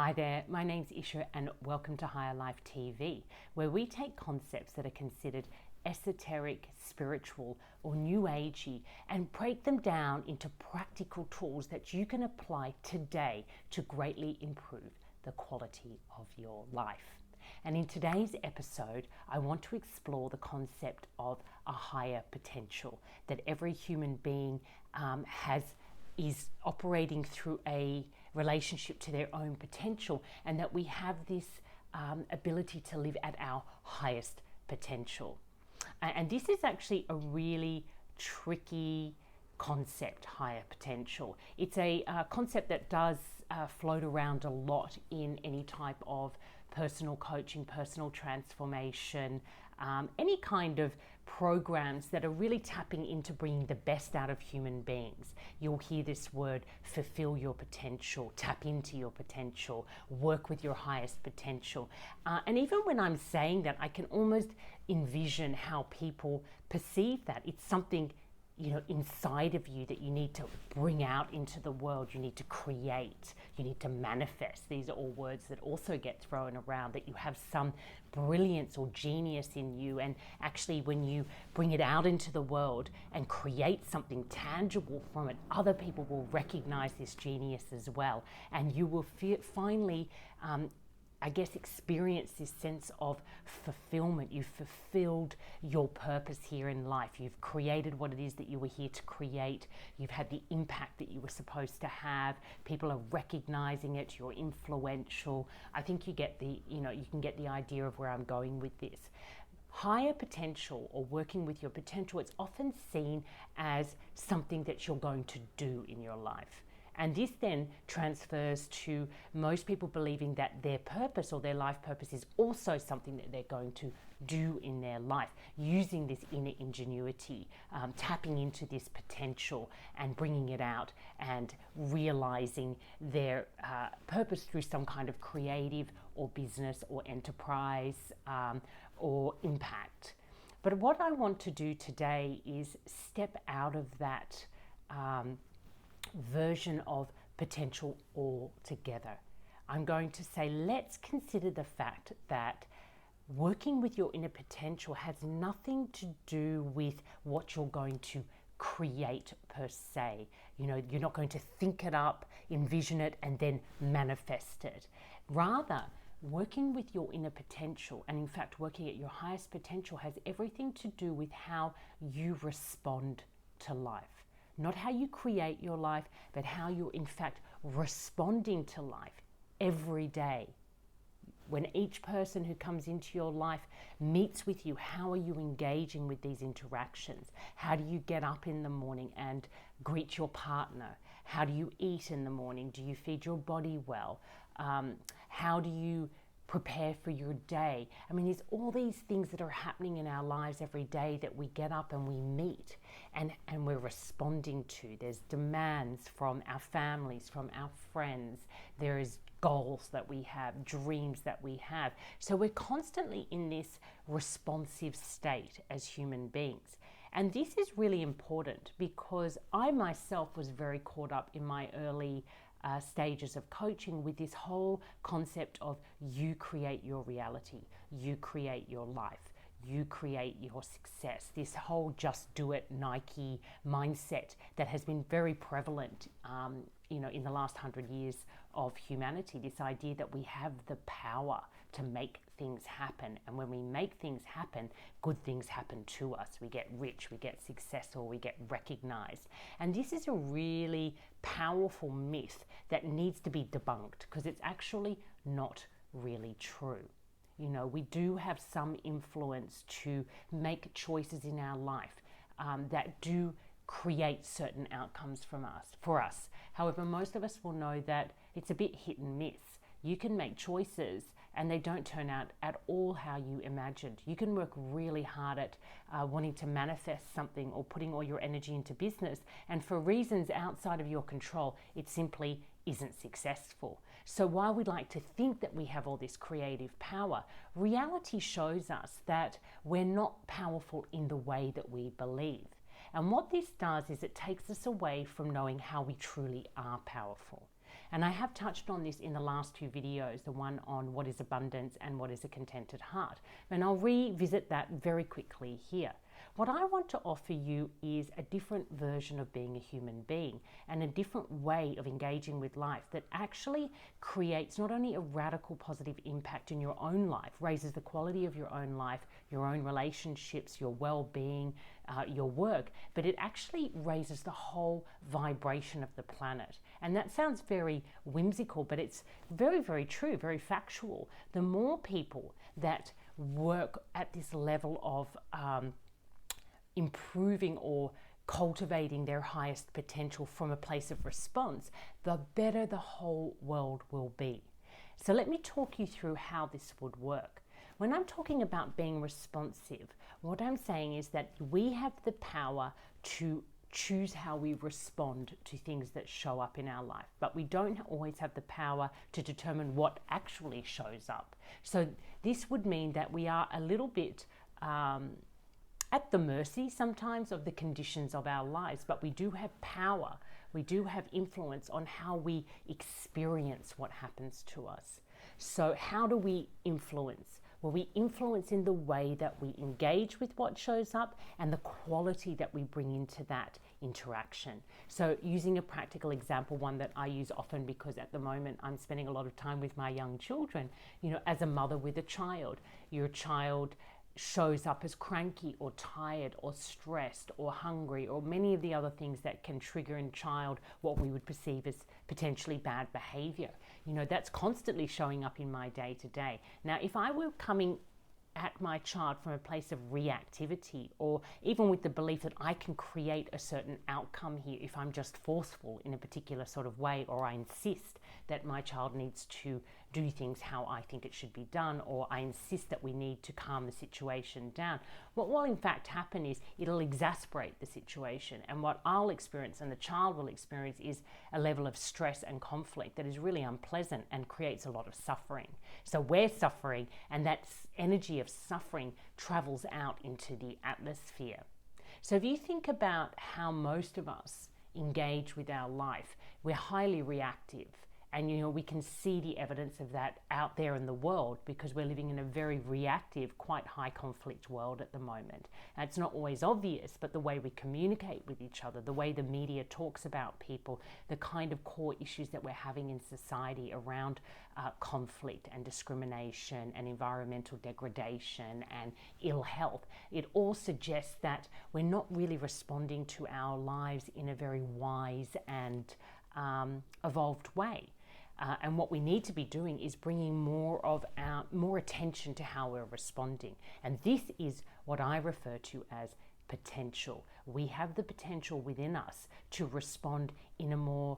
Hi there, my name's Isha and welcome to Higher Life TV, where we take concepts that are considered esoteric, spiritual or new agey and break them down into practical tools that you can apply today to greatly improve the quality of your life. And in today's episode, I want to explore the concept of a higher potential that every human being is operating through a relationship to their own potential, and that we have this ability to live at our highest potential. And this is actually a really tricky concept, higher potential. It's a concept that does float around a lot in any type of personal coaching, personal transformation, any kind of programs that are really tapping into bringing the best out of human beings. You'll hear this word, fulfill your potential, tap into your potential, work with your highest potential. And even when I'm saying that, I can almost envision how people perceive that. It's something, inside of you that you need to bring out into the world. You need to create, you need to manifest. These are all words that also get thrown around, that you have some brilliance or genius in you, and actually when you bring it out into the world and create something tangible from it, other people will recognize this genius as well, and you will finally experience this sense of fulfillment. You've fulfilled your purpose here in life. You've created what it is that you were here to create. You've had the impact that you were supposed to have. People are recognizing it. You're influential. I think you can get the idea of where I'm going with this. Higher potential, or working with your potential, it's often seen as something that you're going to do in your life. And this then transfers to most people believing that their purpose or their life purpose is also something that they're going to do in their life, using this inner ingenuity, tapping into this potential and bringing it out and realizing their purpose through some kind of creative or business or enterprise or impact. But what I want to do today is step out of that version of potential altogether. I'm going to say, let's consider the fact that working with your inner potential has nothing to do with what you're going to create per se. You're not going to think it up, envision it, and then manifest it. Rather, working with your inner potential, and in fact working at your highest potential, has everything to do with how you respond to life. Not how you create your life, but how you're in fact responding to life every day. When each person who comes into your life meets with you, how are you engaging with these interactions? How do you get up in the morning and greet your partner? How do you eat in the morning? Do you feed your body well? How do you prepare for your day? There's all these things that are happening in our lives every day that we get up and we meet and we're responding to. There's demands from our families, from our friends. There is goals that we have, dreams that we have. So we're constantly in this responsive state as human beings. And this is really important because I myself was very caught up in my early stages of coaching with this whole concept of you create your reality, you create your life, you create your success. This whole just do it Nike mindset that has been very prevalent in the last 100 years of humanity. This idea that we have the power to make things happen, and when we make things happen, good things happen to us. We get rich, we get successful, we get recognized. And this is a really powerful myth that needs to be debunked because it's actually not really true. We do have some influence to make choices in our life that do create certain outcomes for us. However, most of us will know that it's a bit hit and miss. You can make choices and they don't turn out at all how you imagined. You can work really hard at wanting to manifest something or putting all your energy into business, and for reasons outside of your control, it simply isn't successful. So while we like to think that we have all this creative power, reality shows us that we're not powerful in the way that we believe. And what this does is it takes us away from knowing how we truly are powerful. And I have touched on this in the last two videos, the one on what is abundance and what is a contented heart. And I'll revisit that very quickly here. What I want to offer you is a different version of being a human being and a different way of engaging with life that actually creates not only a radical positive impact in your own life, raises the quality of your own life, your own relationships, your well-being, your work, but it actually raises the whole vibration of the planet. And that sounds very whimsical, but it's very, very true, very factual. The more people that work at this level of improving or cultivating their highest potential from a place of response, the better the whole world will be. So let me talk you through how this would work. When I'm talking about being responsive, what I'm saying is that we have the power to choose how we respond to things that show up in our life, but we don't always have the power to determine what actually shows up. So this would mean that we are a little bit at the mercy sometimes of the conditions of our lives, but we do have power, we do have influence on how we experience what happens to us. So how do we influence? Well, we influence in the way that we engage with what shows up and the quality that we bring into that interaction. So using a practical example, one that I use often because at the moment I'm spending a lot of time with my young children, as a mother with a child, your child shows up as cranky or tired or stressed or hungry or many of the other things that can trigger in child what we would perceive as potentially bad behavior. That's constantly showing up in my day-to-day. Now, if I were coming at my child from a place of reactivity, or even with the belief that I can create a certain outcome here if I'm just forceful in a particular sort of way, or I insist that my child needs to do things how I think it should be done, or I insist that we need to calm the situation down, what will in fact happen is it'll exasperate the situation, and what I'll experience and the child will experience is a level of stress and conflict that is really unpleasant and creates a lot of suffering. So we're suffering, and that energy of suffering travels out into the atmosphere. So if you think about how most of us engage with our life, we're highly reactive. And we can see the evidence of that out there in the world because we're living in a very reactive, quite high conflict world at the moment. And it's not always obvious, but the way we communicate with each other, the way the media talks about people, the kind of core issues that we're having in society around conflict and discrimination and environmental degradation and ill health, it all suggests that we're not really responding to our lives in a very wise and evolved way. And what we need to be doing is bringing more attention to how we're responding. And this is what I refer to as potential. We have the potential within us to respond in a more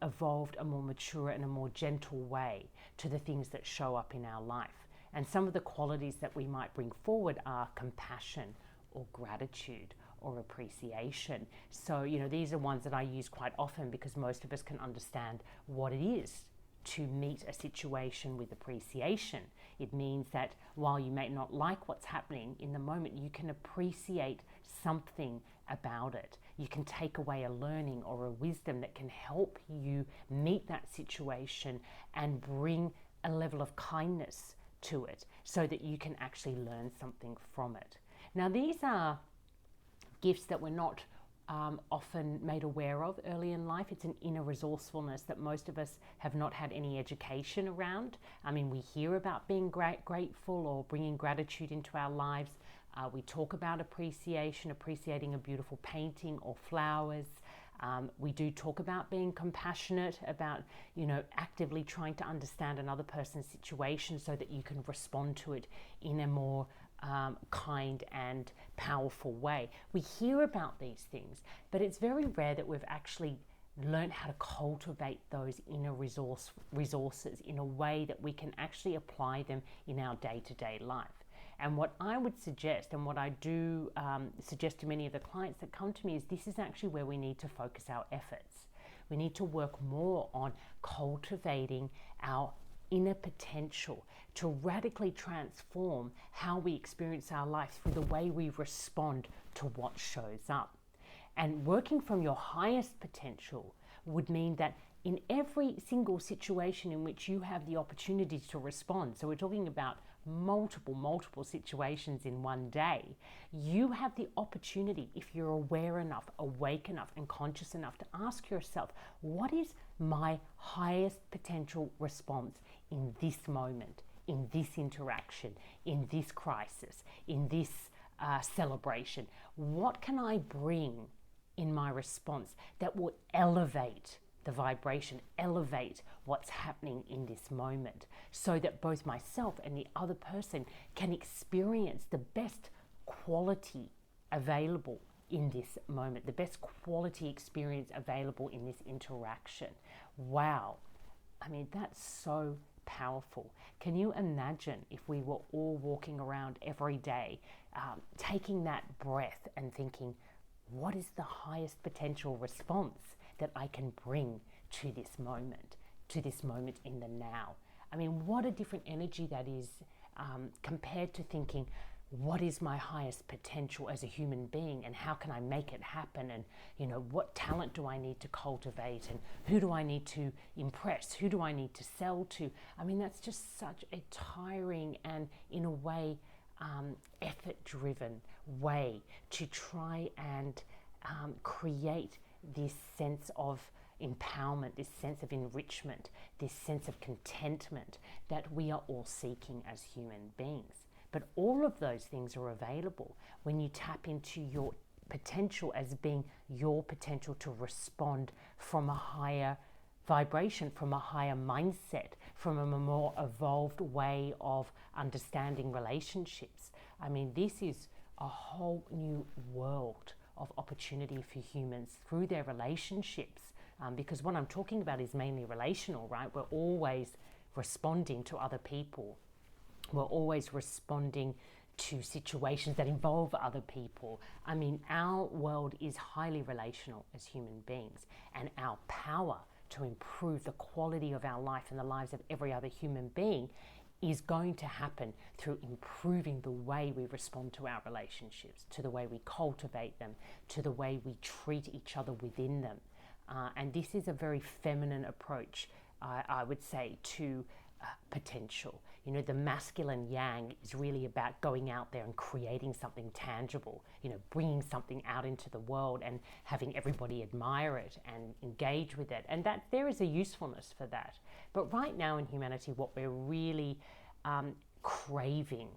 evolved, a more mature, and a more gentle way to the things that show up in our life. And some of the qualities that we might bring forward are compassion or gratitude or appreciation. So, these are ones that I use quite often because most of us can understand what it is to meet a situation with appreciation. It means that while you may not like what's happening in the moment, you can appreciate something about it. You can take away a learning or a wisdom that can help you meet that situation and bring a level of kindness to it so that you can actually learn something from it. Now, these are gifts that we're not often made aware of early in life. It's an inner resourcefulness that most of us have not had any education around. I mean, we hear about being grateful or bringing gratitude into our lives. We talk about appreciation, appreciating a beautiful painting or flowers. We do talk about being compassionate, about, actively trying to understand another person's situation so that you can respond to it in a more kind and powerful way. We hear about these things, but it's very rare that we've actually learned how to cultivate those inner resources in a way that we can actually apply them in our day-to-day life. And what I would suggest, and what I do suggest to many of the clients that come to me, is this is actually where we need to focus our efforts. We need to work more on cultivating our inner potential to radically transform how we experience our life through the way we respond to what shows up. And working from your highest potential would mean that in every single situation in which you have the opportunity to respond, so we're talking about multiple situations in one day, you have the opportunity, if you're aware enough, awake enough, and conscious enough, to ask yourself, what is my highest potential response in this moment, in this interaction, in this crisis, in this celebration? What can I bring in my response that will elevate the vibration, elevate what's happening in this moment, so that both myself and the other person can experience the best quality available in this moment, the best quality experience available in this interaction. Wow. I mean, that's so powerful. Can you imagine if we were all walking around every day, taking that breath and thinking, what is the highest potential response that I can bring to this moment in the now? I mean, what a different energy that is compared to thinking, what is my highest potential as a human being, and how can I make it happen, and what talent do I need to cultivate, and who do I need to impress, who do I need to sell to? I mean, that's just such a tiring and, in a way, effort-driven way to try and create this sense of empowerment, this sense of enrichment, this sense of contentment that we are all seeking as human beings. But all of those things are available when you tap into your potential as being your potential to respond from a higher vibration, from a higher mindset, from a more evolved way of understanding relationships. I mean, this is a whole new world of opportunity for humans through their relationships, because what I'm talking about is mainly relational, right? We're always responding to other people. We're always responding to situations that involve other people. I mean, our world is highly relational as human beings, and our power to improve the quality of our life and the lives of every other human being is going to happen through improving the way we respond to our relationships, to the way we cultivate them, to the way we treat each other within them. And this is a very feminine approach, I would say, to potential. The masculine yang is really about going out there and creating something tangible, bringing something out into the world and having everybody admire it and engage with it. And that there is a usefulness for that. But right now in humanity, what we're really craving,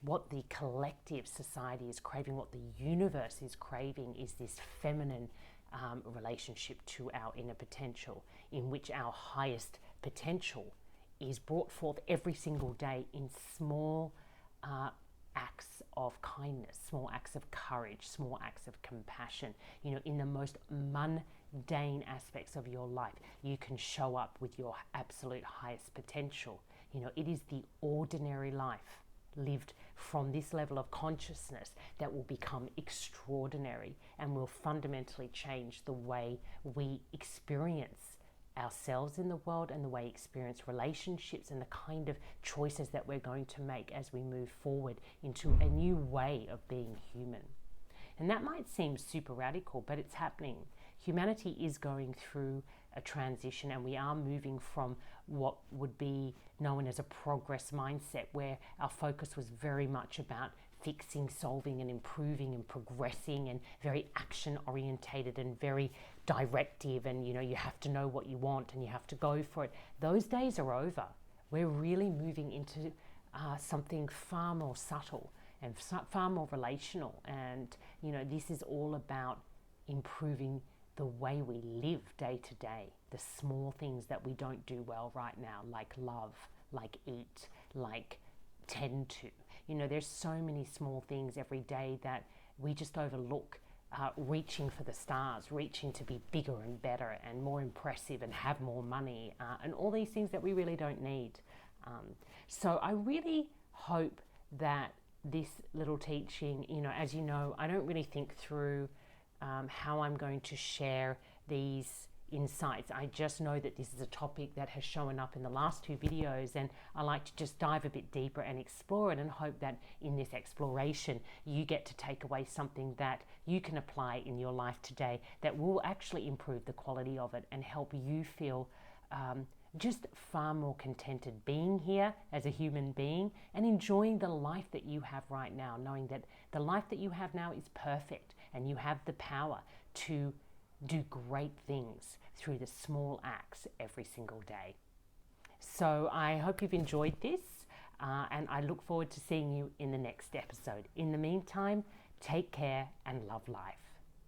what the collective society is craving, what the universe is craving, is this feminine relationship to our inner potential, in which our highest potential is brought forth every single day in small acts of kindness, small acts of courage, small acts of compassion. In the most mundane aspects of your life, you can show up with your absolute highest potential. It is the ordinary life lived from this level of consciousness that will become extraordinary and will fundamentally change the way we experience ourselves in the world and the way we experience relationships and the kind of choices that we're going to make as we move forward into a new way of being human. And that might seem super radical, but it's happening. Humanity is going through a transition, and we are moving from what would be known as a progress mindset, where our focus was very much about fixing, solving, and improving and progressing, and very action orientated and very directive, and you have to know what you want and you have to go for it. Those days are over. We're really moving into something far more subtle and far more relational, and this is all about improving the way we live day to day, the small things that we don't do well right now, like love, like eat, like tend to. There's so many small things every day that we just overlook, reaching for the stars, reaching to be bigger and better and more impressive and have more money, and all these things that we really don't need. So I really hope that this little teaching, as you know, I don't really think through how I'm going to share these insights. I just know that this is a topic that has shown up in the last 2 videos, and I like to just dive a bit deeper and explore it, and hope that in this exploration you get to take away something that you can apply in your life today that will actually improve the quality of it and help you feel just far more contented being here as a human being and enjoying the life that you have right now, knowing that the life that you have now is perfect and you have the power to do great things through the small acts every single day. So I hope you've enjoyed this, and I look forward to seeing you in the next episode. In the meantime, take care and love life.